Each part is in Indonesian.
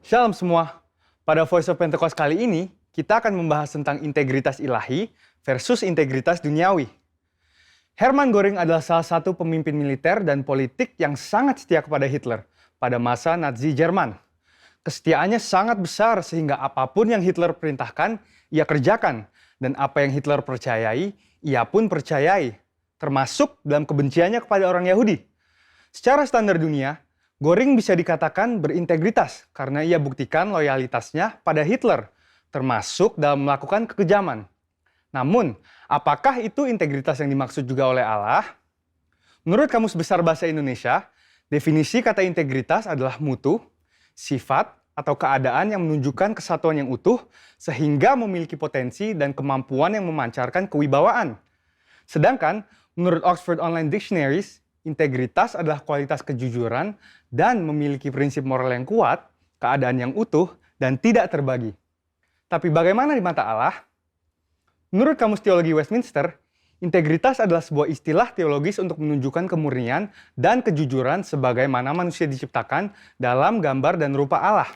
Shalom semua. Pada Voice of Pentecost kali ini, kita akan membahas tentang integritas ilahi versus integritas duniawi. Hermann Göring adalah salah satu pemimpin militer dan politik yang sangat setia kepada Hitler pada masa Nazi Jerman. Kesetiaannya sangat besar sehingga apapun yang Hitler perintahkan, ia kerjakan. Dan apa yang Hitler percayai, ia pun percayai. Termasuk dalam kebenciannya kepada orang Yahudi. Secara standar dunia, Göring bisa dikatakan berintegritas karena ia buktikan loyalitasnya pada Hitler, termasuk dalam melakukan kekejaman. Namun, apakah itu integritas yang dimaksud juga oleh Allah? Menurut Kamus Besar Bahasa Indonesia, definisi kata integritas adalah mutu, sifat, atau keadaan yang menunjukkan kesatuan yang utuh sehingga memiliki potensi dan kemampuan yang memancarkan kewibawaan. Sedangkan, menurut Oxford Online Dictionaries, integritas adalah kualitas kejujuran dan memiliki prinsip moral yang kuat, keadaan yang utuh, dan tidak terbagi. Tapi bagaimana di mata Allah? Menurut Kamus Teologi Westminster, integritas adalah sebuah istilah teologis untuk menunjukkan kemurnian dan kejujuran sebagaimana manusia diciptakan dalam gambar dan rupa Allah.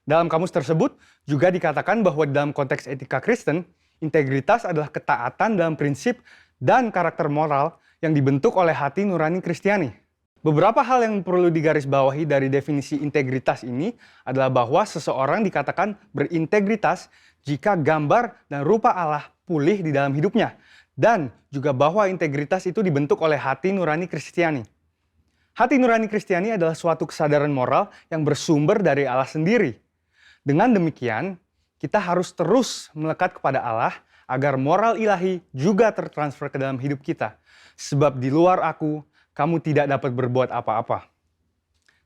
Dalam kamus tersebut juga dikatakan bahwa dalam konteks etika Kristen, integritas adalah ketaatan dalam prinsip dan karakter moral yang dibentuk oleh hati nurani Kristiani. Beberapa hal yang perlu digarisbawahi dari definisi integritas ini adalah bahwa seseorang dikatakan berintegritas jika gambar dan rupa Allah pulih di dalam hidupnya, dan juga bahwa integritas itu dibentuk oleh hati nurani Kristiani. Hati nurani Kristiani adalah suatu kesadaran moral yang bersumber dari Allah sendiri. Dengan demikian, kita harus terus melekat kepada Allah agar moral ilahi juga tertransfer ke dalam hidup kita. Sebab di luar aku, kamu tidak dapat berbuat apa-apa.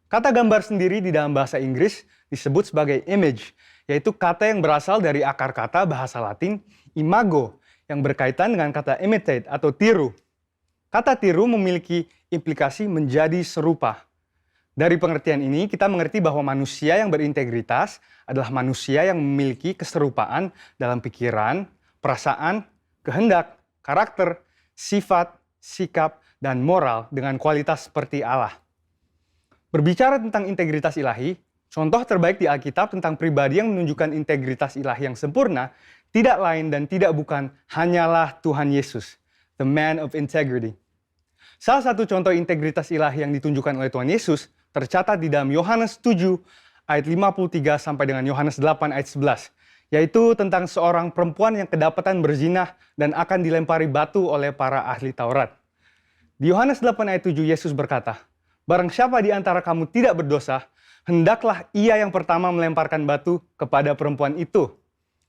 Kata gambar sendiri di dalam bahasa Inggris disebut sebagai image, yaitu kata yang berasal dari akar kata bahasa Latin imago, yang berkaitan dengan kata imitate atau tiru. Kata tiru memiliki implikasi menjadi serupa. Dari pengertian ini, kita mengerti bahwa manusia yang berintegritas adalah manusia yang memiliki keserupaan dalam pikiran, perasaan, kehendak, karakter, sifat, sikap, dan moral dengan kualitas seperti Allah. Berbicara tentang integritas ilahi, contoh terbaik di Alkitab tentang pribadi yang menunjukkan integritas ilahi yang sempurna tidak lain dan tidak bukan hanyalah Tuhan Yesus, the man of integrity. Salah satu contoh integritas ilahi yang ditunjukkan oleh Tuhan Yesus tercatat di dalam Yohanes 7 ayat 53 sampai dengan Yohanes 8 ayat 11, yaitu tentang seorang perempuan yang kedapatan berzinah dan akan dilempari batu oleh para ahli Taurat. Di Yohanes 8 ayat 7 Yesus berkata, "Barang siapa di antara kamu tidak berdosa, hendaklah ia yang pertama melemparkan batu kepada perempuan itu."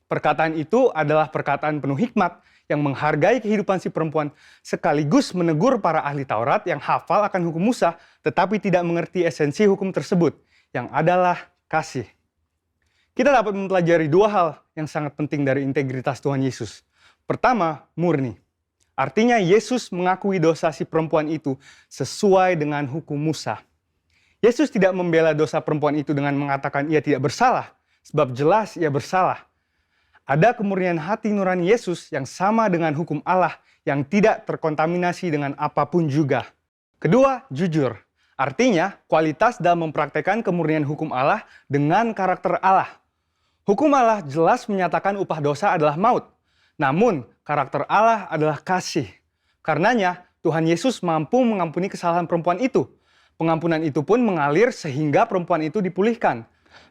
Perkataan itu adalah perkataan penuh hikmat yang menghargai kehidupan si perempuan sekaligus menegur para ahli Taurat yang hafal akan hukum Musa tetapi tidak mengerti esensi hukum tersebut, yang adalah kasih. Kita dapat mempelajari dua hal yang sangat penting dari integritas Tuhan Yesus. Pertama, murni. Artinya Yesus mengakui dosa si perempuan itu sesuai dengan hukum Musa. Yesus tidak membela dosa perempuan itu dengan mengatakan ia tidak bersalah, sebab jelas ia bersalah. Ada kemurnian hati nurani Yesus yang sama dengan hukum Allah yang tidak terkontaminasi dengan apapun juga. Kedua, jujur. Artinya, kualitas dalam mempraktekkan kemurnian hukum Allah dengan karakter Allah. Hukum Allah jelas menyatakan upah dosa adalah maut. Namun, karakter Allah adalah kasih. Karenanya, Tuhan Yesus mampu mengampuni kesalahan perempuan itu. Pengampunan itu pun mengalir sehingga perempuan itu dipulihkan.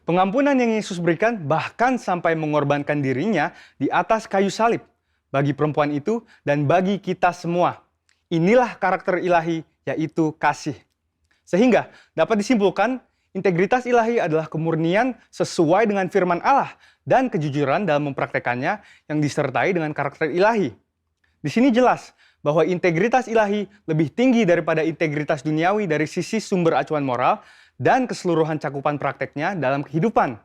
Pengampunan yang Yesus berikan bahkan sampai mengorbankan dirinya di atas kayu salib bagi perempuan itu dan bagi kita semua. Inilah karakter ilahi, yaitu kasih. Sehingga dapat disimpulkan, integritas ilahi adalah kemurnian sesuai dengan firman Allah dan kejujuran dalam mempraktekannya yang disertai dengan karakter ilahi. Di sini jelas bahwa integritas ilahi lebih tinggi daripada integritas duniawi dari sisi sumber acuan moral dan keseluruhan cakupan prakteknya dalam kehidupan.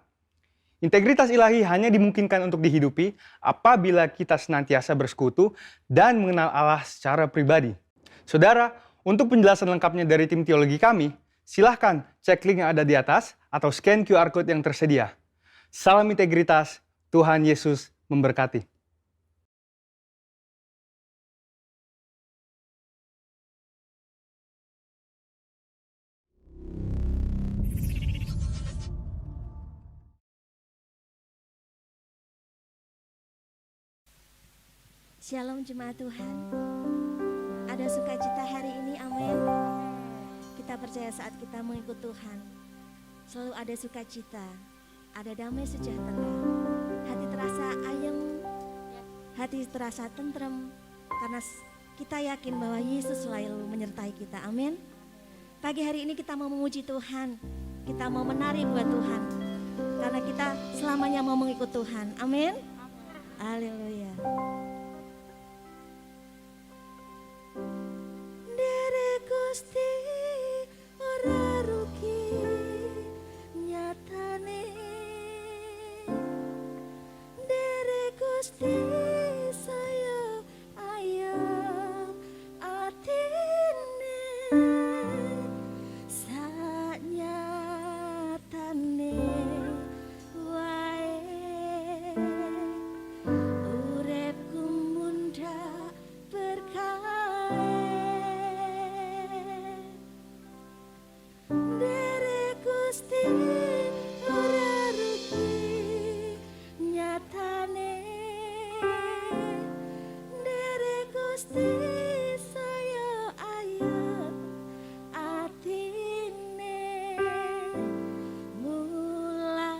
Integritas ilahi hanya dimungkinkan untuk dihidupi apabila kita senantiasa bersekutu dan mengenal Allah secara pribadi. Saudara, untuk penjelasan lengkapnya dari tim teologi kami, silahkan cek link yang ada di atas atau scan QR Code yang tersedia. Salam integritas, Tuhan Yesus memberkati. Shalom jemaat Tuhan. Ada sukacita hari ini, amin. Kita percaya saat kita mengikut Tuhan, selalu ada sukacita, ada damai sejahtera. Hati terasa ayem, hati terasa tentrem, karena kita yakin bahwa Yesus selalu menyertai kita, amin. Pagi hari ini kita mau memuji Tuhan, kita mau menari buat Tuhan, karena kita selamanya mau mengikut Tuhan, amin. Haleluya. Dere Gusti ora rugi nyatane, Dere Gusti saya ayam atine sanyatane wae uripku mundhak berkae. Dere Gusti ora rugi nyatane, Dere Gusti saya ayem atine mulane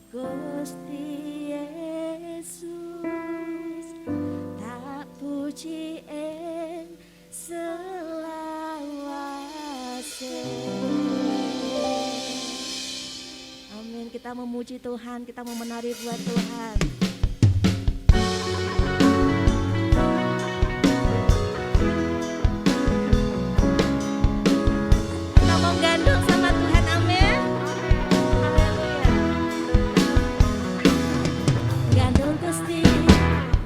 Gusti Yesus tak puji ing selawase. Amin. Kita memuji Tuhan, kita mau menari buat Tuhan. Kita mau gandung sama Tuhan, amin. Haleluya. Gandul Gusti,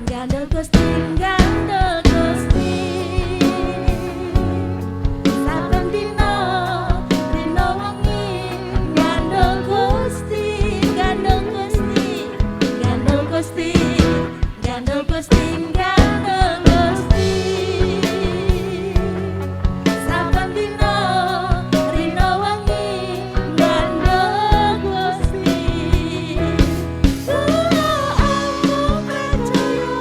gandul Gusti, gandul Gusti. Saben dino rino wengi gandul Gusti, gandul Gusti, gandul Gusti, gandul Gusti, gandul Gusti. Saben dino rino wengi gandul Gusti. Kula amung percaya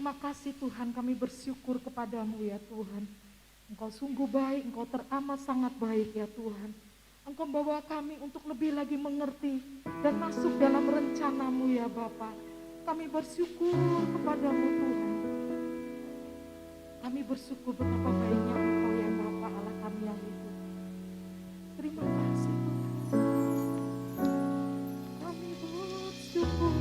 Terima kasih Tuhan, kami bersyukur kepadamu ya Tuhan. Engkau sungguh baik, Engkau teramat sangat baik ya Tuhan. Engkau membawa kami untuk lebih lagi mengerti dan masuk dalam rencanamu ya Bapa. Kami bersyukur kepadamu Tuhan. Kami bersyukur betapa baiknya Engkau ya Bapa, Allah kami yang hidup. Terima kasih Tuhan. Kami bersyukur.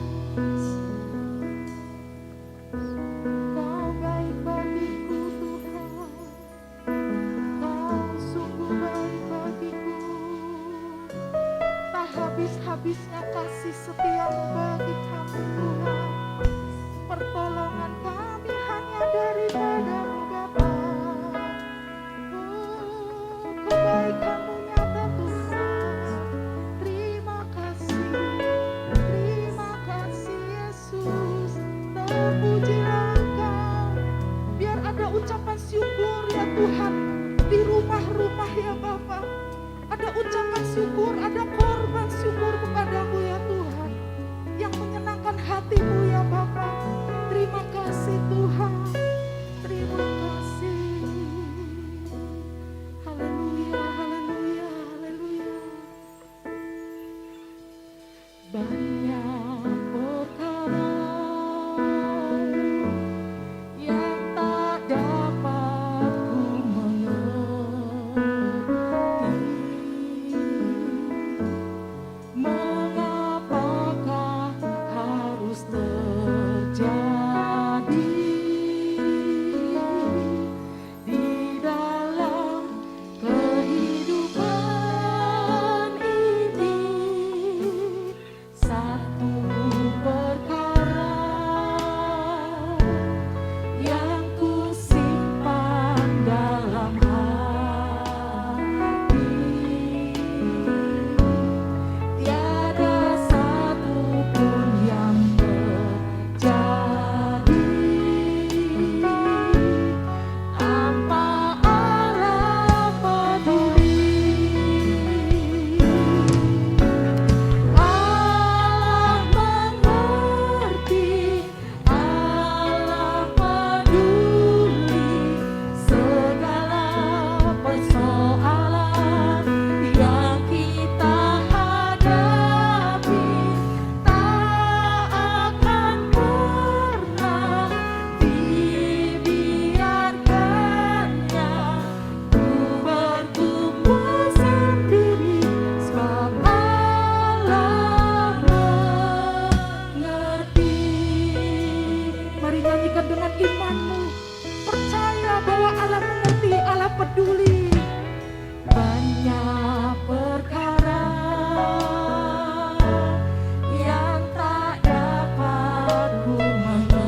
Kau baik bagiku Tuhan. Kau sungguh baik bagiku. Tak habis-habisnya kasih setiamu bagi kami Tuhan. Pertolongan kami hanya daripadamu Bapa. Kebaikanmu nyata Tuhan. Terima kasih Yesus. Terpujilah Engkau. Biar ada ucapan syukur ya Tuhan di rumah-rumah ya Bapa. Ada ucapan syukur, ada korban syukur kepadamu ya Tuhan, yang menyenangkan hatimu ya Bapa. Terima kasih Tuhan, terima kasih. Haleluya, haleluya, haleluya. Banyak perkara yang tak dapat ku mengerti. Mengapakah harus terjadi di dalam kehidupan ini? Satu perkara yang ku simpan dalam hati, tiada satu pun yang terjadi tanpa Allah peduli. Allah mengerti, Allah peduli segala persoalan yang kita hadapi. Tak akan pernah dibiarkannya ku bertumbuh sendiri, sebab Allah mengerti. Mari nyanyikan dengan imanmu, percaya bahwa Allah mengerti, Allah peduli. Banyak perkara yang tak dapat ku mengerti.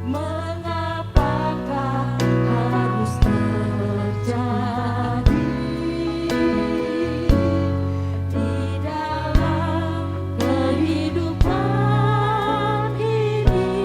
Mengapakah harus terjadi di dalam kehidupan ini?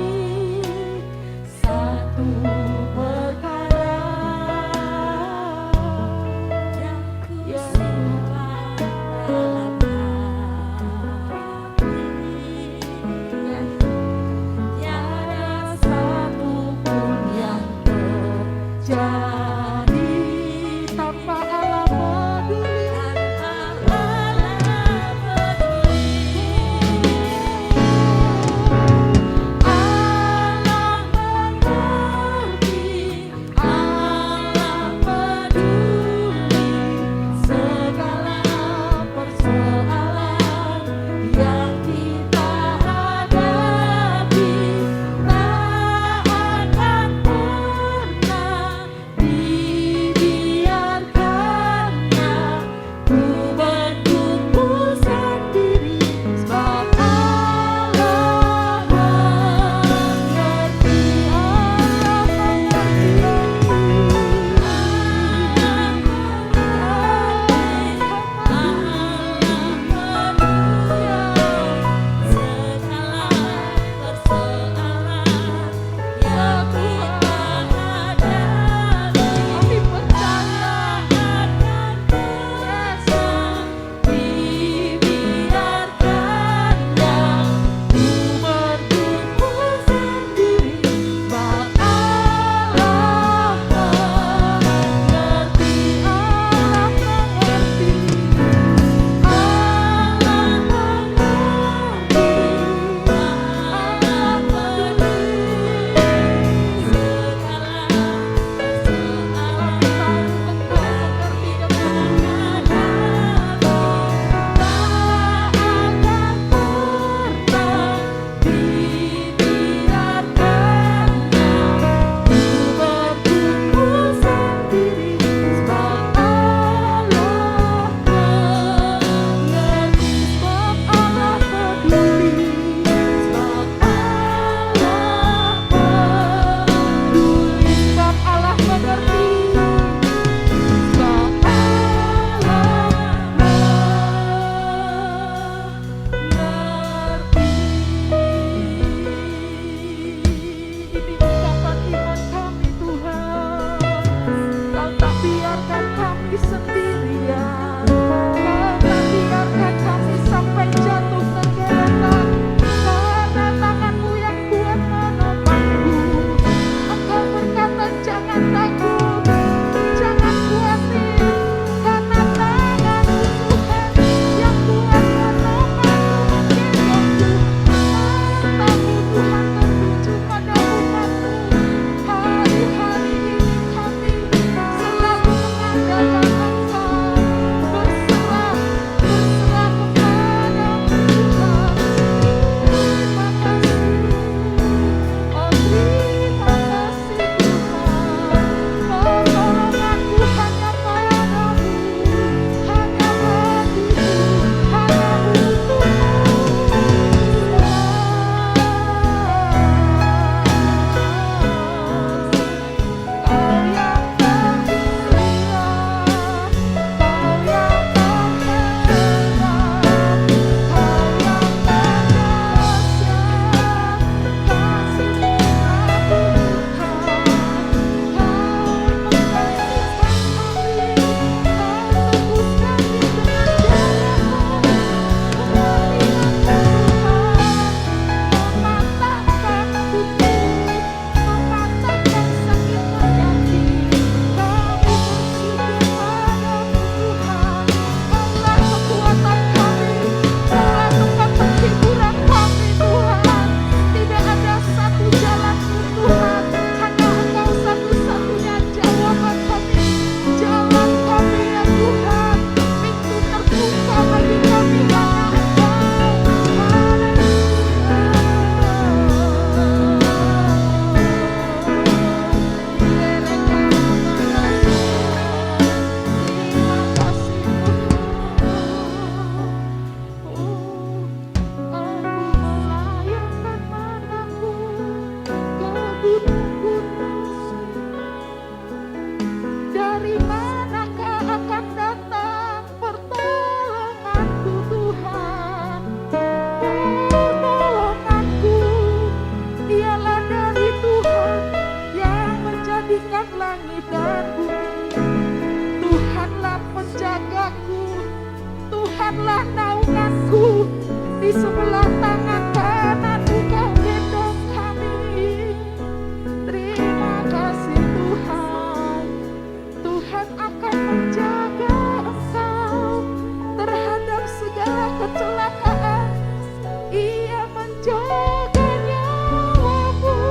jaga nyawamu.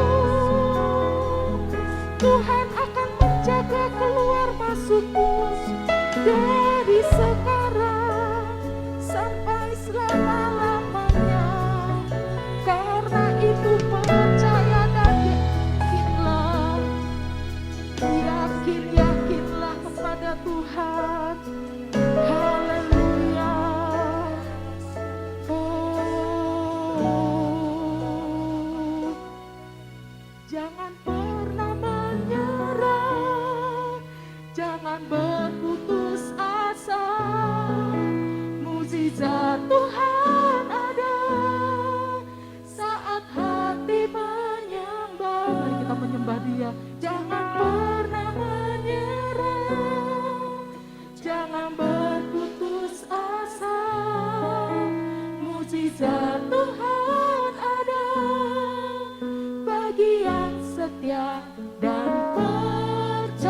Tuhan akan menjaga keluar masukmu dari sekarang sampai selama-lamanya. Karena itu percaya dan yakinlah kepada Tuhan. Haleluya. Oh, jangan pernah menyerah, jangan berputus asa. Mukjizat Tuhan ada saat hati menyembah. Mari kita menyembah Dia. Jangan pernah menyerah, jangan berputus asa. Mukjizat Tuhan ada bagi yang setia dan percaya.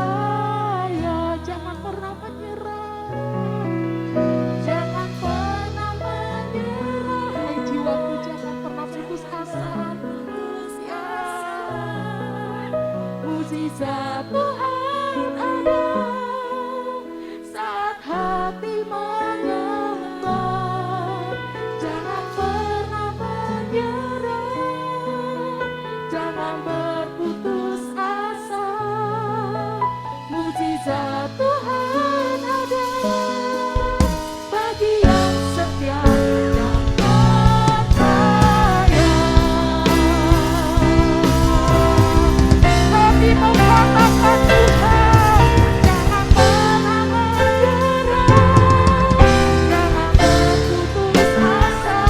Jangan pernah menyerah, jangan pernah menyerah. Hai jiwaku, jangan pernah putus asa. Mukjizat Tuhan ada saat hati menyembah. Jangan pernah menyerah, jangan berputus asa. Mukjizat Tuhan ada bagi yang setia dan percaya. Kami mengatakan Tuhan, jangan pernah menyerah, jangan berputus asa.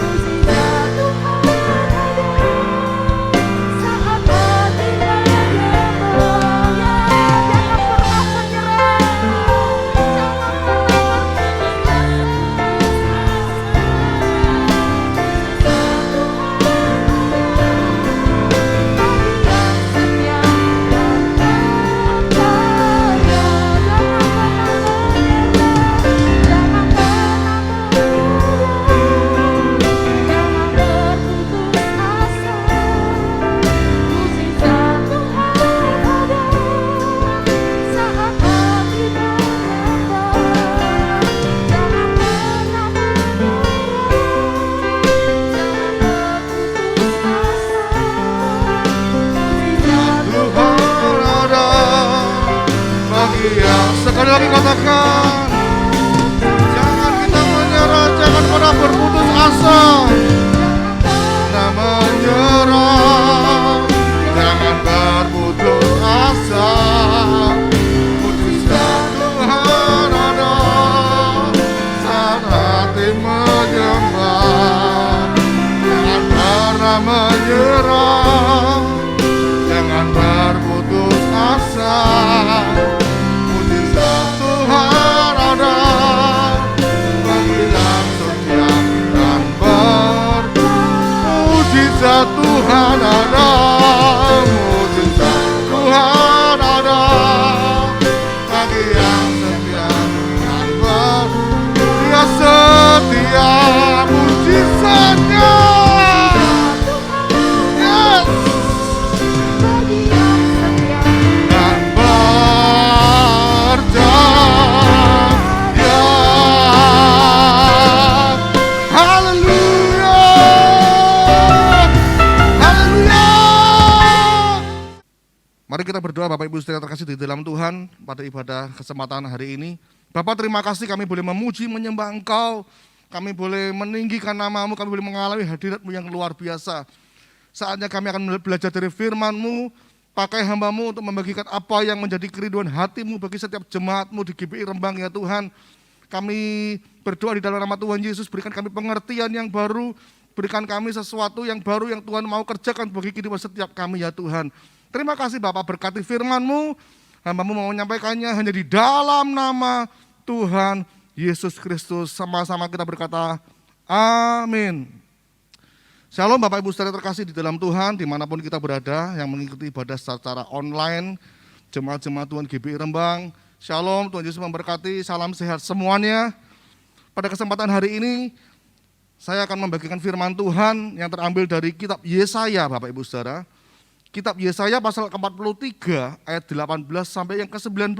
Mukjizat Tuhan ada saat hati menyembah. Jangan pernah menyerah, jangan pernah berputus Sekali lagi katakan, jangan kita menyerah, jangan pernah berputus asa. Jangan menyerah, jangan berputus asa. Mukjizat Tuhan ada saat hati menyembah. Jangan pernah menyerah, jangan berputus asa. Tuhan ada bagi yang setia dan mukjizat Tuhan ada, mukjizat Tuhan ada bagi yang setia dan Dia setia mukjizatnya. Yes. Dan mari kita berdoa Bapak Ibu Saudara terkasih di dalam Tuhan pada ibadah kesempatan hari ini. Bapak, terima kasih kami boleh memuji menyembah Engkau, kami boleh meninggikan nama-Mu, kami boleh mengalami hadirat-Mu yang luar biasa. Saatnya kami akan belajar dari firman-Mu, pakai hamba-Mu untuk membagikan apa yang menjadi kerinduan hati-Mu bagi setiap jemaat-Mu di GBI Rembang ya Tuhan. Kami berdoa di dalam nama Tuhan Yesus, berikan kami pengertian yang baru, berikan kami sesuatu yang baru yang Tuhan mau kerjakan bagi kehidupan setiap kami ya Tuhan. Terima kasih Bapak, berkati firman-Mu, hamba-Mu mau menyampaikannya hanya di dalam nama Tuhan Yesus Kristus. Sama-sama kita berkata, amin. Shalom Bapak Ibu Saudara terkasih di dalam Tuhan, dimanapun kita berada, yang mengikuti ibadah secara online, jemaat-jemaat Tuhan GBI Rembang. Shalom, Tuhan Yesus memberkati, salam sehat semuanya. Pada kesempatan hari ini, Saya akan membagikan firman Tuhan yang terambil dari kitab Yesaya, Bapak Ibu Saudara. Kitab Yesaya pasal ke-43 ayat 18 sampai yang ke-19.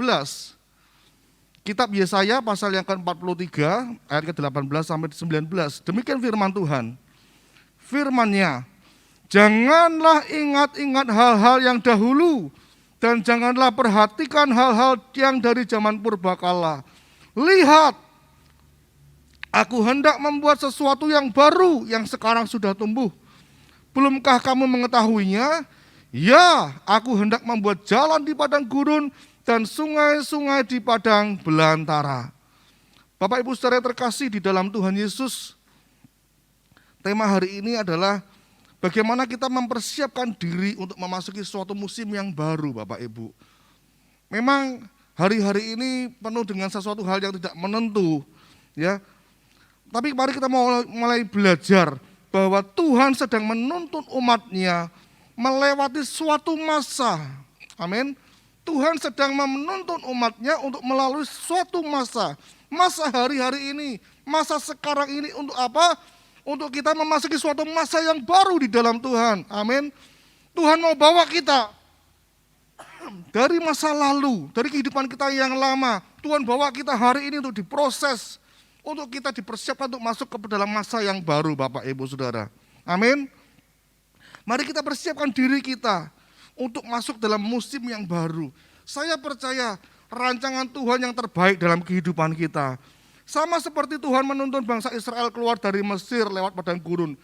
Kitab Yesaya pasal yang ke-43 ayat ke-18 sampai 19. Demikian firman Tuhan. Firman-Nya, janganlah ingat-ingat hal-hal yang dahulu dan janganlah perhatikan hal-hal yang dari zaman purbakala. Lihat, aku hendak membuat sesuatu yang baru yang sekarang sudah tumbuh. Belumkah kamu mengetahuinya? Ya, aku hendak membuat jalan di padang gurun dan sungai-sungai di padang belantara. Bapak Ibu saudara terkasih di dalam Tuhan Yesus, tema hari ini adalah bagaimana kita mempersiapkan diri untuk memasuki suatu musim yang baru, Bapak Ibu. Memang hari-hari ini penuh dengan sesuatu hal yang tidak menentu, ya. Tapi mari kita mulai belajar bahwa Tuhan sedang menuntun umat-Nya melewati suatu masa. Amin. Tuhan sedang menuntun umat-Nya untuk melalui suatu masa. Masa hari-hari ini, masa sekarang ini untuk apa? Untuk kita memasuki suatu masa yang baru di dalam Tuhan. Amin. Tuhan mau bawa kita dari masa lalu, dari kehidupan kita yang lama. Tuhan bawa kita hari ini untuk diproses, untuk kita dipersiapkan untuk masuk ke dalam masa yang baru, Bapak Ibu Saudara. Amin. Mari kita persiapkan diri kita untuk masuk dalam musim yang baru. Saya percaya rancangan Tuhan yang terbaik dalam kehidupan kita. Sama seperti Tuhan menuntun bangsa Israel keluar dari Mesir lewat padang gurun.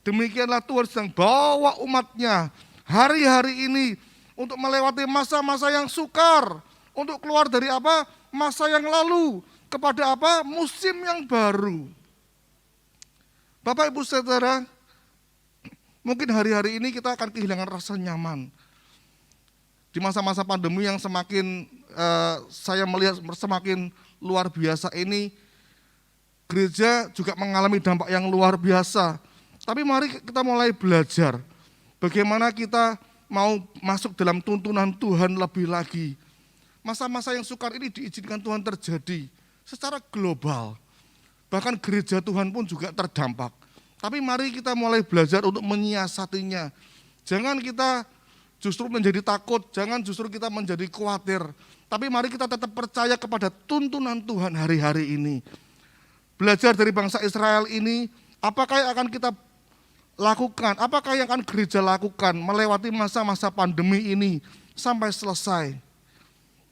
Demikianlah Tuhan sedang bawa umat-Nya hari-hari ini untuk melewati masa-masa yang sukar. Untuk keluar dari apa? Masa yang lalu kepada apa? Musim yang baru. Bapak Ibu Saudara, mungkin hari-hari ini kita akan kehilangan rasa nyaman. Di masa-masa pandemi yang semakin saya melihat semakin luar biasa ini, gereja juga mengalami dampak yang luar biasa. Tapi mari kita mulai belajar bagaimana kita mau masuk dalam tuntunan Tuhan lebih lagi. Masa-masa yang sukar ini diizinkan Tuhan terjadi secara global. Bahkan gereja Tuhan pun juga terdampak. Tapi mari kita mulai belajar untuk menyiasatinya. Jangan kita justru menjadi takut, jangan justru kita menjadi khawatir. Tapi mari kita tetap percaya kepada tuntunan Tuhan hari-hari ini. Belajar dari bangsa Israel ini, apakah yang akan kita lakukan, apakah yang akan gereja lakukan melewati masa-masa pandemi ini sampai selesai.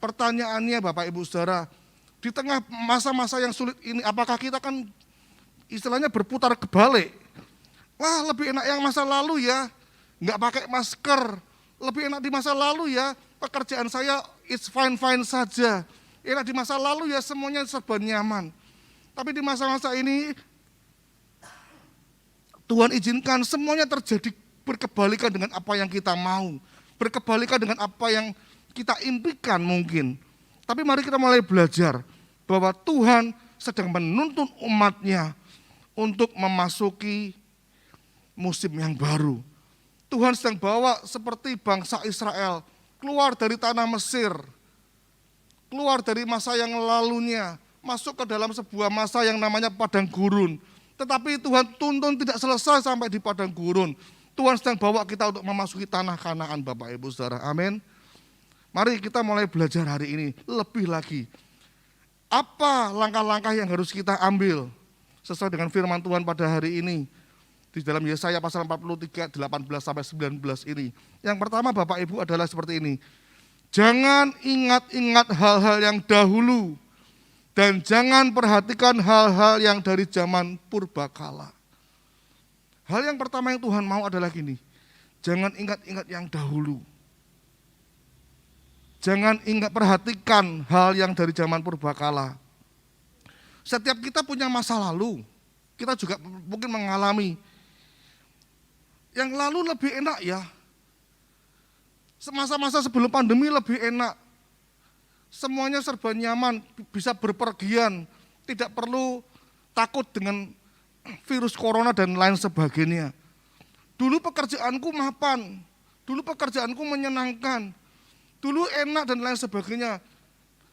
Pertanyaannya Bapak Ibu Saudara, di tengah masa-masa yang sulit ini, apakah kita akan istilahnya berputar kebalik? Wah, lebih enak yang masa lalu ya, nggak pakai masker. Lebih enak di masa lalu ya, pekerjaan saya it's fine-fine saja. Enak di masa lalu ya, semuanya serba nyaman. Tapi di masa-masa ini, Tuhan izinkan semuanya terjadi berkebalikan dengan apa yang kita mau. Berkebalikan dengan apa yang kita impikan mungkin. Tapi mari kita mulai belajar bahwa Tuhan sedang menuntun umat-Nya untuk memasuki musim yang baru. Tuhan sedang bawa seperti bangsa Israel keluar dari tanah Mesir, keluar dari masa yang lalunya, masuk ke dalam sebuah masa yang namanya padang gurun. Tetapi Tuhan tuntun tidak selesai sampai di padang gurun. Tuhan sedang bawa kita untuk memasuki tanah Kanaan, Bapak Ibu Saudara. Amin. Mari kita mulai belajar hari ini lebih lagi. Apa langkah-langkah yang harus kita ambil sesuai dengan firman Tuhan pada hari ini? Di dalam Yesaya pasal 43, 18 sampai 19 ini. Yang pertama Bapak Ibu adalah seperti ini. Jangan ingat-ingat hal-hal yang dahulu. Dan jangan perhatikan hal-hal yang dari zaman purbakala. Hal yang pertama yang Tuhan mau adalah gini. Jangan ingat-ingat yang dahulu. Jangan perhatikan hal yang dari zaman purbakala. Setiap kita punya masa lalu. Kita juga mungkin mengalami. Yang lalu lebih enak ya. Masa-masa sebelum pandemi lebih enak. Semuanya serba nyaman, bisa berpergian, tidak perlu takut dengan virus corona dan lain sebagainya. Dulu pekerjaanku mapan, dulu pekerjaanku menyenangkan, dulu enak dan lain sebagainya.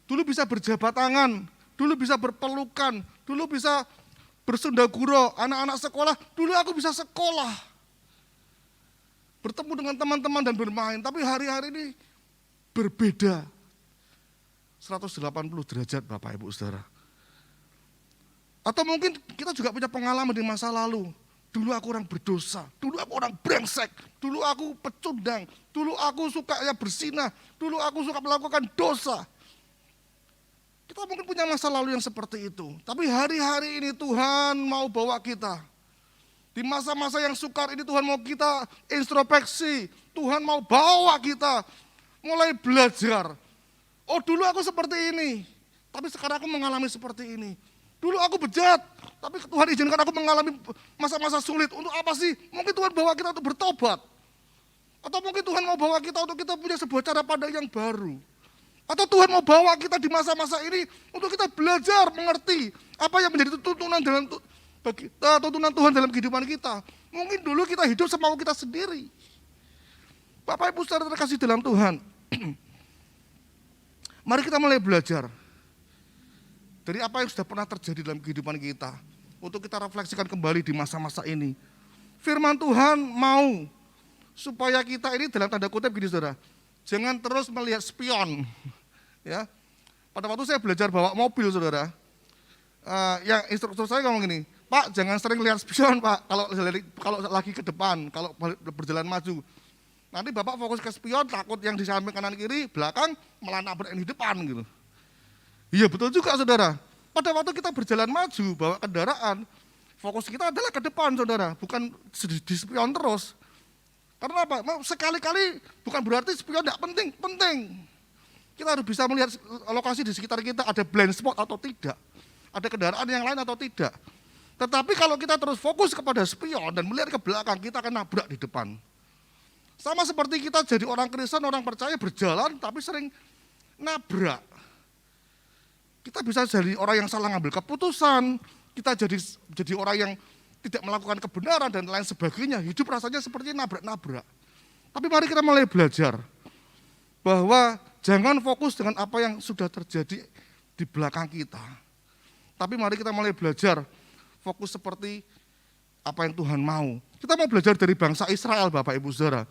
Dulu bisa berjabat tangan, dulu bisa berpelukan, dulu bisa bersundaguro, anak-anak sekolah, dulu aku bisa sekolah. Bertemu dengan teman-teman dan bermain, tapi hari-hari ini berbeda. 180 derajat Bapak Ibu Saudara. Atau mungkin kita juga punya pengalaman di masa lalu. Dulu aku orang berdosa, dulu aku orang brengsek, dulu aku pecundang, dulu aku suka bersinah, dulu aku suka melakukan dosa. Kita mungkin punya masa lalu yang seperti itu. Tapi hari-hari ini Tuhan mau bawa kita. Di masa-masa yang sukar ini Tuhan mau kita introspeksi. Tuhan mau bawa kita mulai belajar. Oh dulu aku seperti ini, tapi sekarang aku mengalami seperti ini. Dulu aku bejat, tapi Tuhan izinkan aku mengalami masa-masa sulit. Untuk apa sih? Mungkin Tuhan bawa kita untuk bertobat. Atau mungkin Tuhan mau bawa kita untuk kita punya sebuah cara pandang yang baru. Atau Tuhan mau bawa kita di masa-masa ini untuk kita belajar mengerti apa yang menjadi tuntunan Tuhan dalam kehidupan kita. Mungkin dulu kita hidup semau kita sendiri. Bapak Ibu Saudara terkasih dalam Tuhan. Mari kita mulai belajar dari apa yang sudah pernah terjadi dalam kehidupan kita. Untuk kita refleksikan kembali di masa-masa ini. Firman Tuhan mau supaya kita ini dalam tanda kutip gini saudara. Jangan terus melihat spion. Ya. Pada waktu saya belajar bawa mobil saudara. Yang instruktur saya ngomong gini, Pak jangan sering lihat spion Pak. Kalau lagi ke depan, kalau berjalan maju. Nanti Bapak fokus ke spion, takut yang di samping kanan kiri, belakang malah nabrak yang di depan gitu. Iya betul juga saudara. Pada waktu kita berjalan maju, bawa kendaraan, fokus kita adalah ke depan saudara, bukan di spion terus. Karena apa? Sekali-kali bukan berarti spion tidak penting, penting. Kita harus bisa melihat lokasi di sekitar kita, ada blind spot atau tidak. Ada kendaraan yang lain atau tidak. Tetapi kalau kita terus fokus kepada spion dan melihat ke belakang, kita akan nabrak di depan. Sama seperti kita jadi orang Kristen, orang percaya berjalan tapi sering nabrak. Kita bisa jadi orang yang salah ngambil keputusan, kita jadi orang yang tidak melakukan kebenaran dan lain sebagainya. Hidup rasanya seperti nabrak-nabrak. Tapi mari kita mulai belajar bahwa jangan fokus dengan apa yang sudah terjadi di belakang kita. Tapi mari kita mulai belajar fokus seperti apa yang Tuhan mau. Kita mau belajar dari bangsa Israel Bapak Ibu Saudara.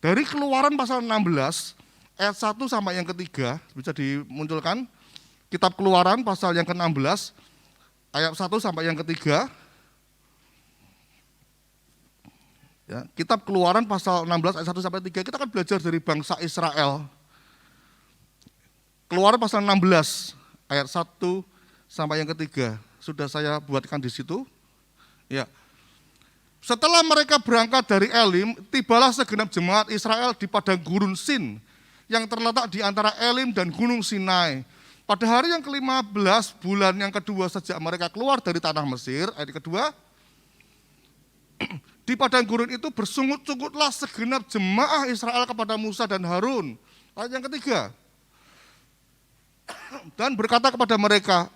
Dari Keluaran pasal 16 ayat 1 sampai yang ketiga, bisa dimunculkan. Kitab Keluaran pasal yang ke-16 ayat 1 sampai yang ketiga. Ya, Kitab Keluaran pasal 16 ayat 1 sampai 3, kita akan belajar dari bangsa Israel. Keluaran pasal 16 ayat 1 sampai yang ketiga. Sudah saya buatkan di situ. Ya. Setelah mereka berangkat dari Elim, tibalah segenap jemaat Israel di padang gurun Sin yang terletak di antara Elim dan Gunung Sinai. Pada hari yang ke-15 bulan yang kedua sejak mereka keluar dari tanah Mesir, ayat kedua, di padang gurun itu bersungut-sungutlah segenap jemaah Israel kepada Musa dan Harun. Ayat yang ketiga, dan berkata kepada mereka,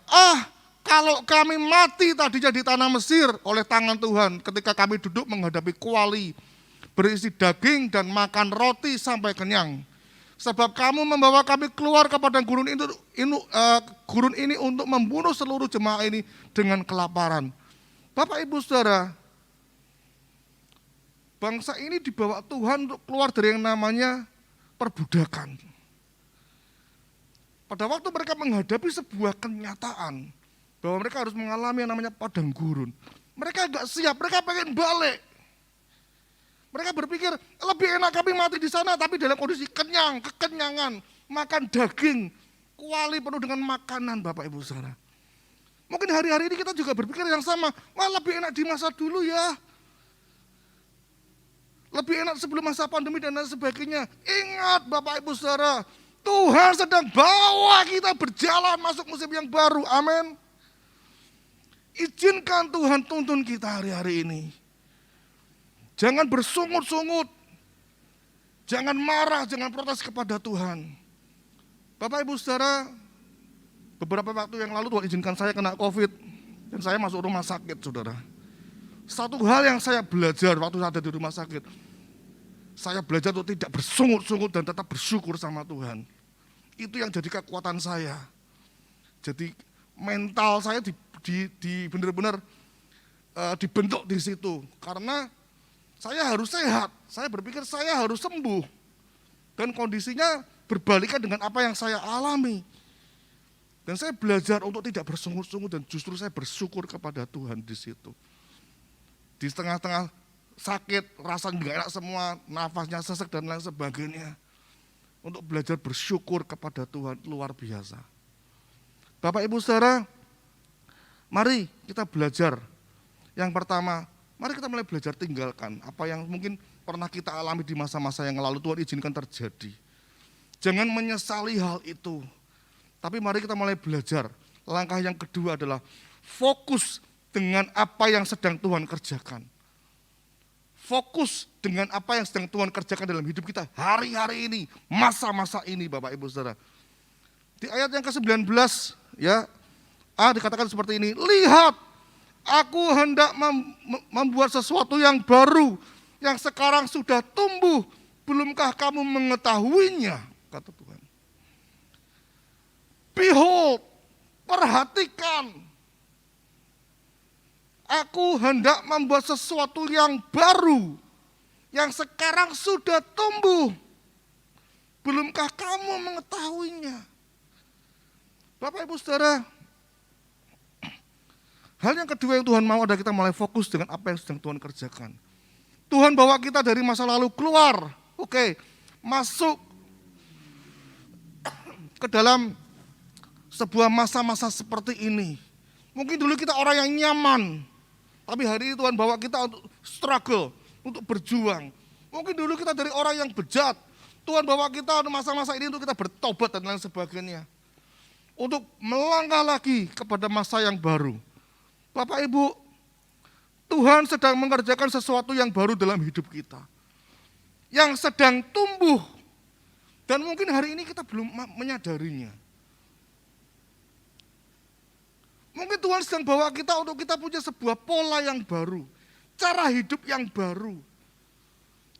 kalau kami mati tadinya di tanah Mesir oleh tangan Tuhan ketika kami duduk menghadapi kuali berisi daging dan makan roti sampai kenyang. Sebab kamu membawa kami keluar ke padang gurun ini untuk membunuh seluruh jemaah ini dengan kelaparan. Bapak Ibu Saudara, bangsa ini dibawa Tuhan untuk keluar dari yang namanya perbudakan. Pada waktu mereka menghadapi sebuah kenyataan bahwa mereka harus mengalami yang namanya padang gurun, mereka agak siap, mereka pengen balik. Mereka berpikir lebih enak kami mati di sana tapi dalam kondisi kenyang, kekenyangan, makan daging, kuali penuh dengan makanan Bapak Ibu Saudara. Mungkin hari-hari ini kita juga berpikir yang sama, wah lebih enak di masa dulu ya. Lebih enak sebelum masa pandemi dan lain sebagainya. Ingat Bapak Ibu Saudara, Tuhan sedang bawa kita berjalan masuk musim yang baru, amin. Izinkan Tuhan tuntun kita hari-hari ini. Jangan bersungut-sungut, jangan marah, jangan protes kepada Tuhan. Bapak Ibu Saudara, beberapa waktu yang lalu Tuhan izinkan saya kena COVID dan saya masuk rumah sakit, saudara. Satu hal yang saya belajar waktu saya ada di rumah sakit, saya belajar untuk tidak bersungut-sungut dan tetap bersyukur sama Tuhan. Itu yang jadi kekuatan saya. Jadi mental saya benar-benar dibentuk di situ. Karena saya harus sehat, saya berpikir saya harus sembuh. Dan kondisinya berbalikan dengan apa yang saya alami. Dan saya belajar untuk tidak bersungut-sungut dan justru saya bersyukur kepada Tuhan di situ. Di tengah-tengah sakit, rasanya nggak enak semua, nafasnya sesek dan lain sebagainya. Untuk belajar bersyukur kepada Tuhan luar biasa. Bapak Ibu Saudara, mari kita belajar. Yang pertama, mari kita mulai belajar tinggalkan apa yang mungkin pernah kita alami di masa-masa yang lalu Tuhan izinkan terjadi. Jangan menyesali hal itu. Tapi mari kita mulai belajar. Langkah yang kedua adalah fokus dengan apa yang sedang Tuhan kerjakan. Fokus dengan apa yang sedang Tuhan kerjakan dalam hidup kita hari-hari ini, masa-masa ini Bapak Ibu Saudara. Di ayat yang ke-19 ya, dikatakan seperti ini, lihat aku hendak membuat sesuatu yang baru, yang sekarang sudah tumbuh, belumkah kamu mengetahuinya, kata Tuhan. Behold, perhatikan, aku hendak membuat sesuatu yang baru, yang sekarang sudah tumbuh, belumkah kamu mengetahuinya. Bapak Ibu Saudara, hal yang kedua yang Tuhan mau adalah kita mulai fokus dengan apa yang sedang Tuhan kerjakan. Tuhan bawa kita dari masa lalu keluar, masuk ke dalam sebuah masa-masa seperti ini. Mungkin dulu kita orang yang nyaman, tapi hari ini Tuhan bawa kita untuk struggle, untuk berjuang. Mungkin dulu kita dari orang yang bejat, Tuhan bawa kita untuk masa-masa ini untuk kita bertobat dan lain sebagainya. Untuk melangkah lagi kepada masa yang baru. Bapak Ibu, Tuhan sedang mengerjakan sesuatu yang baru dalam hidup kita. Yang sedang tumbuh. Dan mungkin hari ini kita belum menyadarinya. Mungkin Tuhan sedang bawa kita untuk kita punya sebuah pola yang baru. Cara hidup yang baru.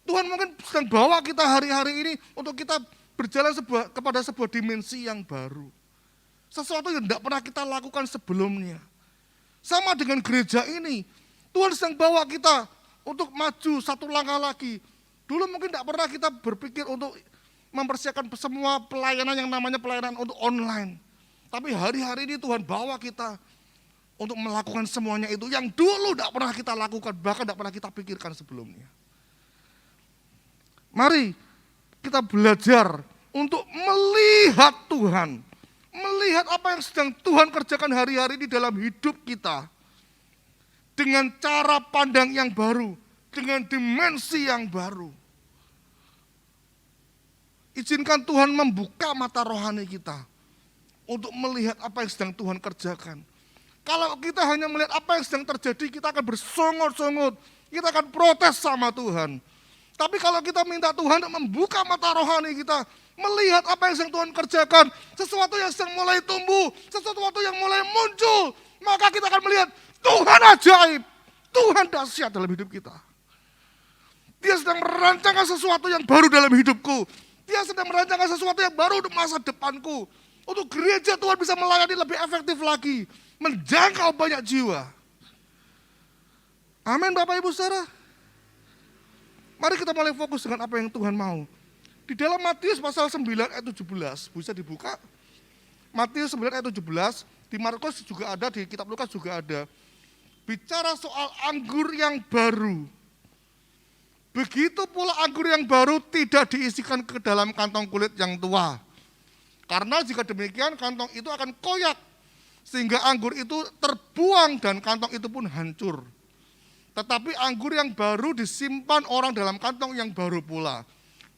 Tuhan mungkin sedang bawa kita hari-hari ini untuk kita berjalan kepada sebuah dimensi yang baru. Sesuatu yang tidak pernah kita lakukan sebelumnya. Sama dengan gereja ini, Tuhan sedang bawa kita untuk maju satu langkah lagi. Dulu mungkin tidak pernah kita berpikir untuk mempersiapkan semua pelayanan yang namanya pelayanan untuk online. Tapi hari-hari ini Tuhan bawa kita untuk melakukan semuanya itu yang dulu tidak pernah kita lakukan, bahkan tidak pernah kita pikirkan sebelumnya. Mari kita belajar untuk melihat Tuhan. Melihat apa yang sedang Tuhan kerjakan hari-hari ini dalam hidup kita. Dengan cara pandang yang baru, dengan dimensi yang baru. Izinkan Tuhan membuka mata rohani kita untuk melihat apa yang sedang Tuhan kerjakan. Kalau kita hanya melihat apa yang sedang terjadi, kita akan bersongot-songot, kita akan protes sama Tuhan. Tapi kalau kita minta Tuhan untuk membuka mata rohani kita, melihat apa yang sedang Tuhan kerjakan, sesuatu yang sedang mulai tumbuh, sesuatu yang mulai muncul, maka kita akan melihat Tuhan ajaib, Tuhan dahsyat dalam hidup kita. Dia sedang merancangkan sesuatu yang baru dalam hidupku. Dia sedang merancangkan sesuatu yang baru untuk masa depanku. Untuk gereja Tuhan bisa melayani lebih efektif lagi. Menjangkau banyak jiwa. Amin Bapak Ibu Saudara. Mari kita mulai fokus dengan apa yang Tuhan mau. Di dalam Matius pasal 9 ayat 17. Bisa dibuka. Matius 9 ayat 17. Di Markus juga ada, di kitab Lukas juga ada. Bicara soal anggur yang baru. Begitu pula anggur yang baru tidak diisikan ke dalam kantong kulit yang tua. Karena jika demikian kantong itu akan koyak. Sehingga anggur itu terbuang dan kantong itu pun hancur. Tetapi anggur yang baru disimpan orang dalam kantong yang baru pula.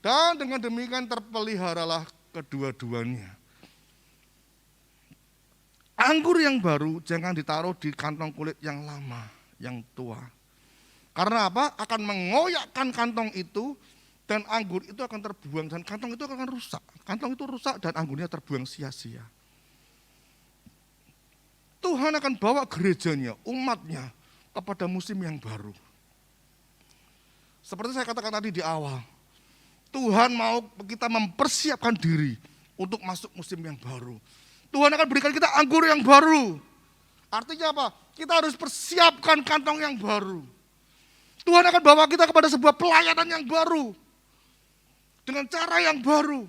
Dan dengan demikian terpeliharalah kedua-duanya. Anggur yang baru jangan ditaruh di kantong kulit yang lama, yang tua. Karena apa? Akan mengoyakkan kantong itu dan anggur itu akan terbuang dan kantong itu akan rusak. Kantong itu rusak dan anggurnya terbuang sia-sia. Tuhan akan bawa gerejanya, umatnya kepada musim yang baru. Seperti saya katakan tadi di awal, Tuhan mau kita mempersiapkan diri untuk masuk musim yang baru. Tuhan akan berikan kita anggur yang baru. Artinya apa? Kita harus persiapkan kantong yang baru. Tuhan akan bawa kita kepada sebuah pelayanan yang baru. Dengan cara yang baru.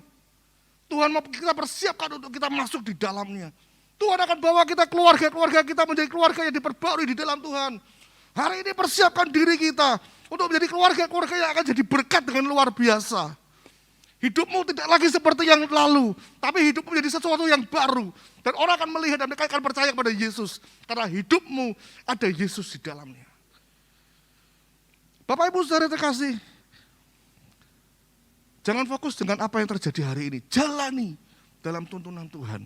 Tuhan mau kita persiapkan untuk kita masuk di dalamnya. Tuhan akan bawa kita keluarga-keluarga kita menjadi keluarga yang diperbarui di dalam Tuhan. Hari ini persiapkan diri kita untuk menjadi keluarga-keluarga yang akan jadi berkat dengan luar biasa. Hidupmu tidak lagi seperti yang lalu, tapi hidupmu menjadi sesuatu yang baru. Dan orang akan melihat dan mereka akan percaya kepada Yesus. Karena hidupmu ada Yesus di dalamnya. Bapak Ibu Saudara terkasih, jangan fokus dengan apa yang terjadi hari ini. Jalani dalam tuntunan Tuhan.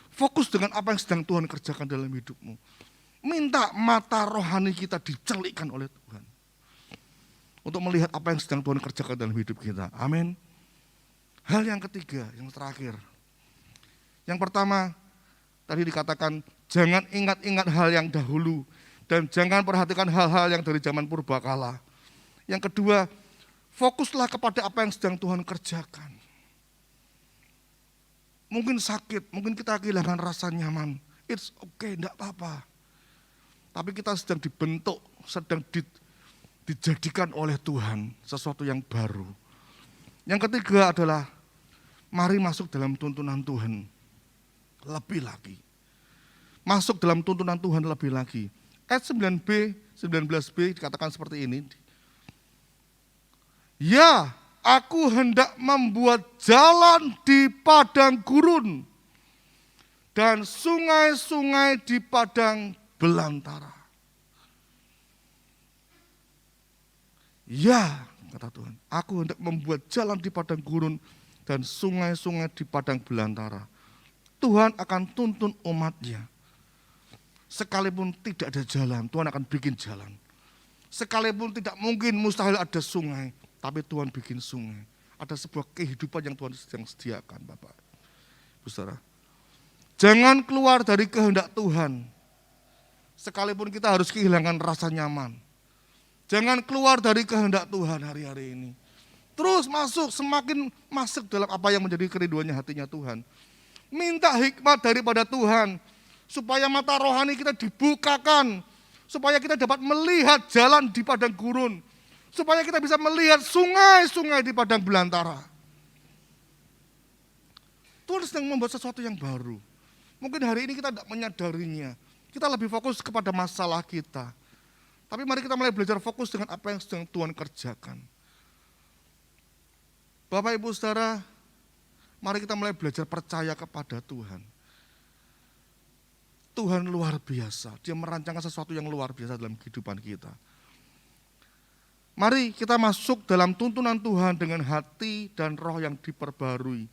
Fokus dengan apa yang sedang Tuhan kerjakan dalam hidupmu. Minta mata rohani kita dicelikkan oleh Tuhan. Untuk melihat apa yang sedang Tuhan kerjakan dalam hidup kita. Amin. Hal yang ketiga, yang terakhir. Yang pertama, tadi dikatakan jangan ingat-ingat hal yang dahulu. Dan jangan perhatikan hal-hal yang dari zaman purbakala. Yang kedua, fokuslah kepada apa yang sedang Tuhan kerjakan. Mungkin sakit, mungkin kita kehilangan rasa nyaman. It's okay, enggak apa-apa. Tapi kita sedang dibentuk, sedang dijadikan oleh Tuhan sesuatu yang baru. Yang ketiga adalah mari masuk dalam tuntunan Tuhan lebih lagi. Masuk dalam tuntunan Tuhan lebih lagi. Ayat 9b, 19b dikatakan seperti ini. Ya, aku hendak membuat jalan di padang gurun dan sungai-sungai di padang belantara. Ya, kata Tuhan, aku hendak membuat jalan di padang gurun dan sungai-sungai di padang belantara. Tuhan akan tuntun umatnya. Sekalipun tidak ada jalan, Tuhan akan bikin jalan. Sekalipun tidak mungkin mustahil ada sungai, tapi Tuhan bikin sungai. Ada sebuah kehidupan yang Tuhan sedang sediakan, Bapak, Ibu Saudara. Jangan keluar dari kehendak Tuhan. Sekalipun kita harus kehilangan rasa nyaman. Jangan keluar dari kehendak Tuhan hari-hari ini. Terus masuk, semakin masuk dalam apa yang menjadi kerinduannya hatinya Tuhan. Minta hikmat daripada Tuhan, supaya mata rohani kita dibukakan, supaya kita dapat melihat jalan di padang gurun, supaya kita bisa melihat sungai-sungai di padang belantara. Tuhan sedang membuat sesuatu yang baru. Mungkin hari ini kita tidak menyadarinya. Kita lebih fokus kepada masalah kita. Tapi mari kita mulai belajar fokus dengan apa yang sedang Tuhan kerjakan. Bapak Ibu Saudara, mari kita mulai belajar percaya kepada Tuhan. Tuhan luar biasa, Dia merancangkan sesuatu yang luar biasa dalam kehidupan kita. Mari kita masuk dalam tuntunan Tuhan dengan hati dan roh yang diperbarui.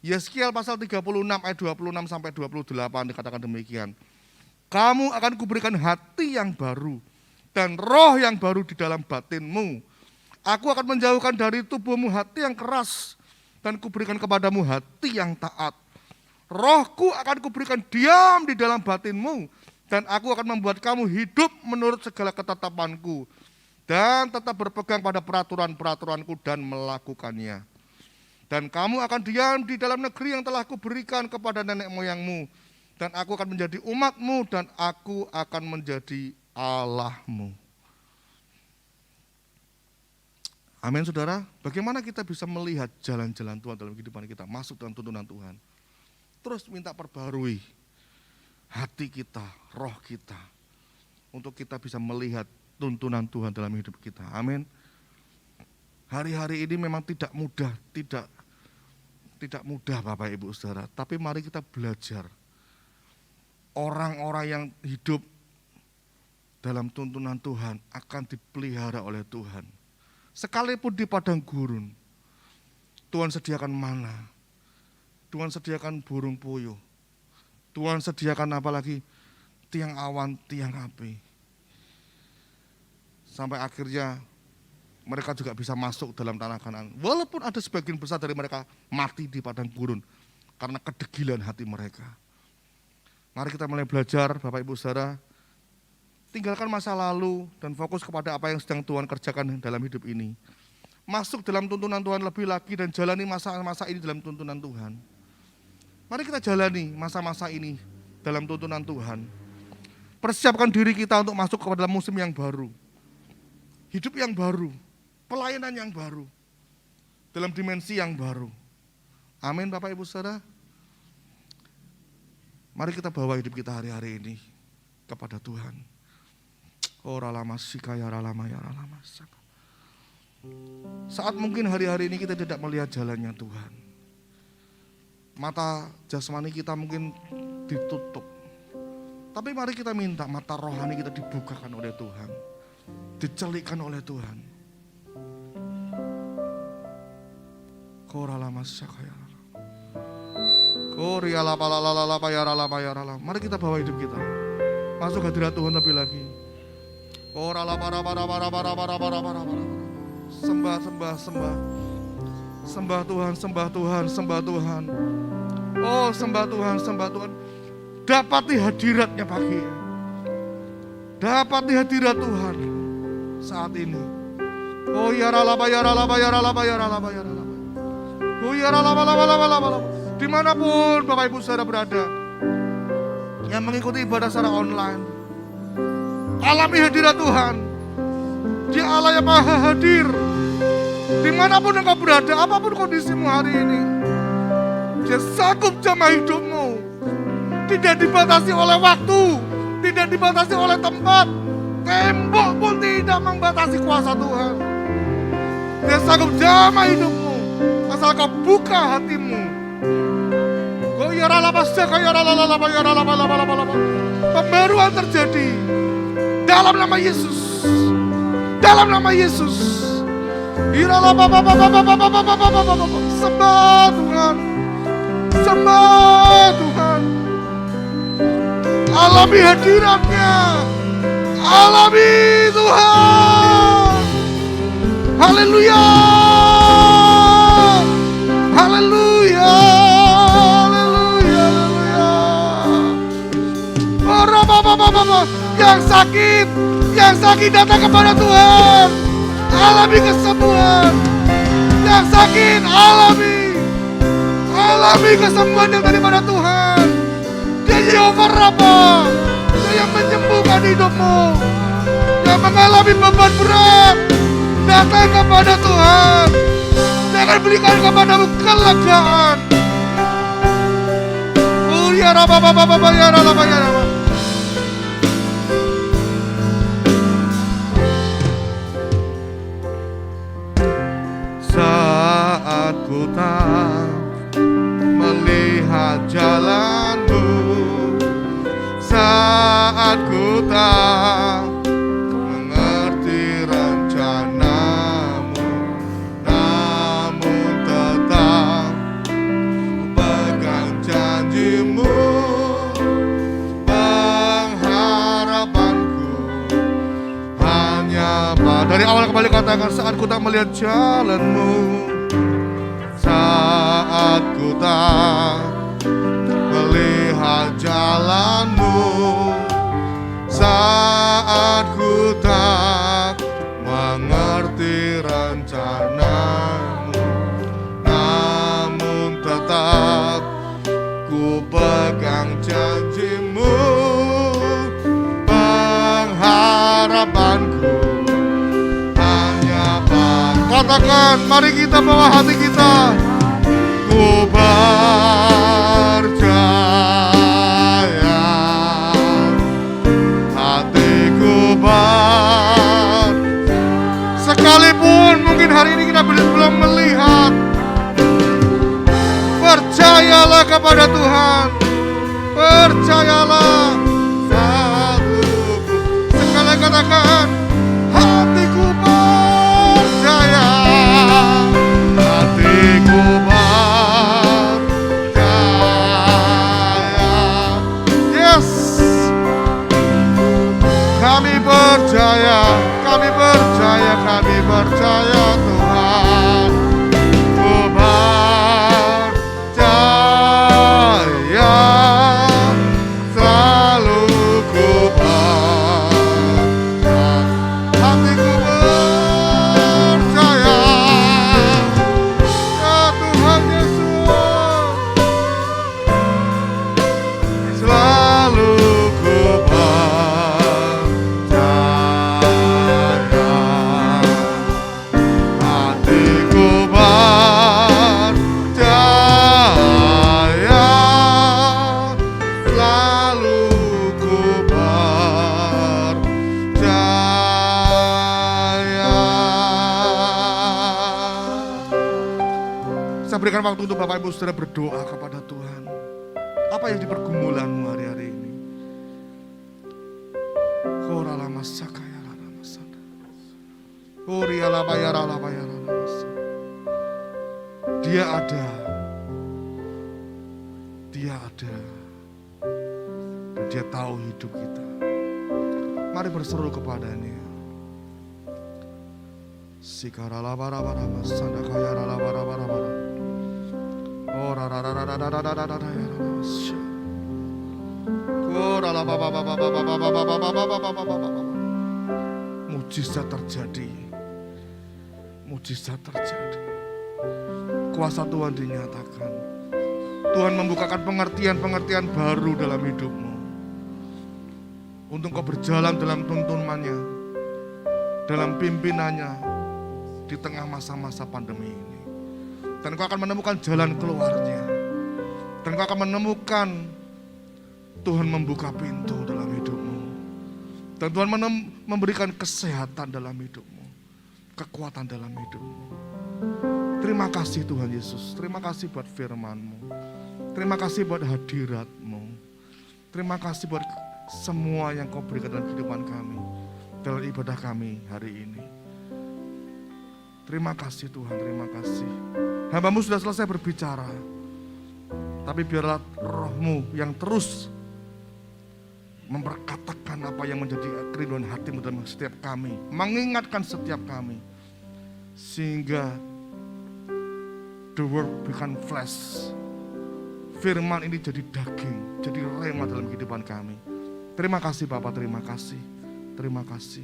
Yeskiel pasal 36 ayat 26 sampai 28 dikatakan demikian. Kamu akan kuberikan hati yang baru dan roh yang baru di dalam batinmu. Aku akan menjauhkan dari tubuhmu hati yang keras dan kuberikan kepadamu hati yang taat. Rohku akan kuberikan diam di dalam batinmu dan aku akan membuat kamu hidup menurut segala ketetapanku dan tetap berpegang pada peraturan-peraturanku dan melakukannya. Dan kamu akan diam di dalam negeri yang telah kuberikan kepada nenek moyangmu dan aku akan menjadi umatmu dan aku akan menjadi Allahmu. Amin saudara. Bagaimana kita bisa melihat jalan-jalan Tuhan dalam kehidupan kita, masuk dalam tuntunan Tuhan. Terus minta perbarui hati kita, roh kita, untuk kita bisa melihat tuntunan Tuhan dalam hidup kita. Amin. Hari-hari ini memang tidak mudah, tidak mudah Bapak Ibu Saudara. Tapi mari kita belajar. Orang-orang yang hidup dalam tuntunan Tuhan akan dipelihara oleh Tuhan. Sekalipun di padang gurun, Tuhan sediakan mana, Tuhan sediakan burung puyuh, Tuhan sediakan apa lagi, tiang awan, tiang api. Sampai akhirnya mereka juga bisa masuk dalam tanah Kanaan. Walaupun ada sebagian besar dari mereka mati di padang gurun karena kedegilan hati mereka. Mari kita mulai belajar Bapak Ibu Saudara, tinggalkan masa lalu dan fokus kepada apa yang sedang Tuhan kerjakan dalam hidup ini. Masuk dalam tuntunan Tuhan lebih lagi dan jalani masa-masa ini dalam tuntunan Tuhan. Mari kita jalani masa-masa ini dalam tuntunan Tuhan. Persiapkan diri kita untuk masuk kepada musim yang baru. Hidup yang baru, pelayanan yang baru, dalam dimensi yang baru. Amin Bapak Ibu Saudara. Mari kita bawa hidup kita hari-hari ini kepada Tuhan. Saat mungkin hari-hari ini kita tidak melihat jalannya Tuhan. Mata jasmani kita mungkin ditutup. Tapi mari kita minta mata rohani kita dibukakan oleh Tuhan. Dicelikkan oleh Tuhan. Mari kita bawa hidup kita masuk hadirat Tuhan lebih lagi. Sembah Tuhan, sembah Tuhan, sembah Tuhan. Oh, sembah Tuhan, sembah Tuhan. Dapati hadiratnya pagi. Dapati hadirat Tuhan saat ini. Oh ya ralaba ya ralaba ya ralaba ya ralaba ya ralaba. Oh ya ralaba laba laba laba laba. Dimanapun Bapak Ibu Saudara berada yang mengikuti ibadah secara online, alami hadirat Tuhan. Dia Allah yang maha hadir. Dimanapun engkau berada, apapun kondisimu hari ini, Dia sanggup jamah hidupmu. Tidak dibatasi oleh waktu, tidak dibatasi oleh tempat, tembok pun tidak membatasi kuasa Tuhan. Dia sanggup jamah hidupmu, asal kau buka hatimu. Pembaruan terjadi dalam nama Yesus. Dalam nama Yesus. Sembah Tuhan. Sembah Tuhan. Alami hadiratnya. Alami Tuhan. Haleluya. Haleluya. Haleluya. Haleluya. Yang sakit datang kepada Tuhan. Alami kesembuhan. Yang sakit alami kesembuhan yang daripada Tuhan. Dia Yehova Rafa, Dia yang menyembuhkan hidupmu. Yang mengalami beban berat, datang kepada Tuhan. Dia akan berikan kepadamu kelegaan. Oh ya Rafa, ya Rafa, ya Rafa. Saat ku tak melihat jalanmu, saat ku tak mengerti rencanamu, namun tetap pegang janjimu, pengharapanku hanya dari awal kembali katakan, saat ku tak melihat jalanmu, saat ku tak melihat jalanmu, saat ku tak mengerti rencanamu, namun tetap ku pegang janjimu, pengharapanku. Katakan, mari kita bawa hati kita. Ku percaya, hatiku sekalipun mungkin hari ini kita belum melihat, percayalah kepada Tuhan. Percayalah. Sekali katakan, hatiku percaya, hatiku percaya. Yes, kami percaya, kami percaya, kami percaya Tuhan. Ku percaya, selalu ku percaya. Saya berikan waktu untuk Bapak Ibu Saudara berdoa kepada Tuhan. Apa yang di pergumulanmu hari-hari ini? Dia ada. Dia ada. Dan Dia tahu hidup kita. Mari berseru kepadanya. Sikarala bara bara masanda kaya rala bara bara bara. Oh rara rara rara rara rara rara ya rara. Oh rala baba baba baba baba baba baba baba baba. Mujizat terjadi. Mujizat terjadi. Kuasa Tuhan dinyatakan. Tuhan membukakan pengertian-pengertian baru dalam hidupmu. Untuk kau berjalan dalam tuntunannya, dalam pimpinannya, di tengah masa-masa pandemi ini. Dan kau akan menemukan jalan keluarnya. Dan kau akan menemukan Tuhan membuka pintu dalam hidupmu. Dan Tuhan memberikan kesehatan dalam hidupmu. Kekuatan dalam hidupmu. Terima kasih Tuhan Yesus. Terima kasih buat firman-Mu. Terima kasih buat hadirat-Mu. Terima kasih buat semua yang Kau berikan dalam kehidupan kami. Dalam ibadah kami hari ini. Terima kasih Tuhan, terima kasih. Hamba-Mu sudah selesai berbicara. Tapi biarlah Roh-Mu yang terus memperkatakan apa yang menjadi kerinduan hati-Mu dalam setiap kami. Mengingatkan setiap kami. Sehingga the word become flesh. Firman ini jadi daging, jadi rema dalam kehidupan kami. Terima kasih Bapak, terima kasih. Terima kasih.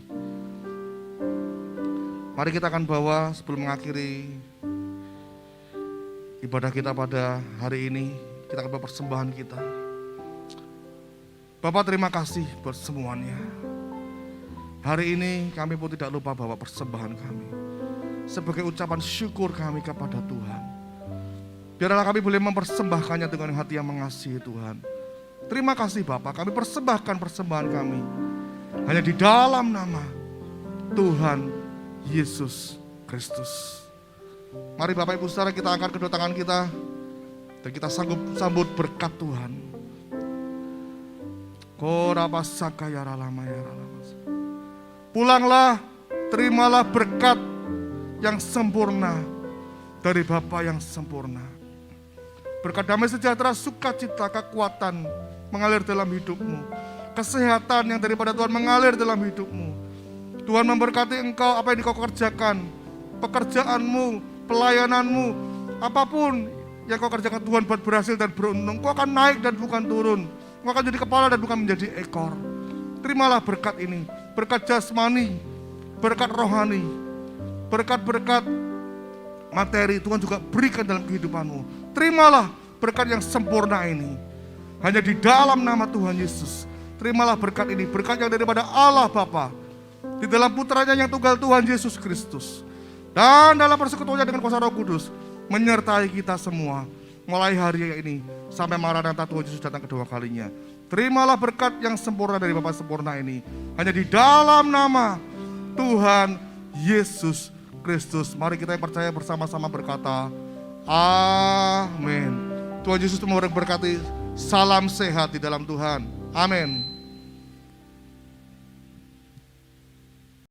Mari kita akan bawa sebelum mengakhiri ibadah kita pada hari ini, kita akan bawa persembahan kita. Bapak terima kasih buat semuanya. Hari ini kami pun tidak lupa bawa persembahan kami. Sebagai ucapan syukur kami kepada Tuhan. Biarlah kami boleh mempersembahkannya dengan hati yang mengasihi Tuhan. Terima kasih Bapak, kami persembahkan persembahan kami. Hanya di dalam nama Tuhan Yesus Kristus. Mari Bapak Ibu Saudara kita angkat kedua tangan kita. Dan kita sambut berkat Tuhan. Pulanglah, terimalah berkat yang sempurna dari Bapa yang sempurna. Berkat damai sejahtera, sukacita, kekuatan mengalir dalam hidupmu. Kesehatan yang daripada Tuhan mengalir dalam hidupmu. Tuhan memberkati engkau apa yang kau kerjakan. Pekerjaanmu, pelayananmu, apapun yang kau kerjakan Tuhan buat berhasil dan beruntung. Kau akan naik dan bukan turun. Kau akan jadi kepala dan bukan menjadi ekor. Terimalah berkat ini. Berkat jasmani, berkat rohani, berkat-berkat materi Tuhan juga berikan dalam kehidupanmu. Terimalah berkat yang sempurna ini. Hanya di dalam nama Tuhan Yesus. Terimalah berkat ini, berkat yang daripada Allah Bapa. Di dalam putranya yang tunggal Tuhan Yesus Kristus. Dan dalam persekutuannya dengan kuasa Roh Kudus. Menyertai kita semua. Mulai hari ini sampai Maranatha Tuhan Yesus datang kedua kalinya. Terimalah berkat yang sempurna dari Bapa sempurna ini. Hanya di dalam nama Tuhan Yesus Kristus. Mari kita yang percaya bersama-sama berkata, amin. Tuhan Yesus memberkati. Salam sehat di dalam Tuhan. Amin.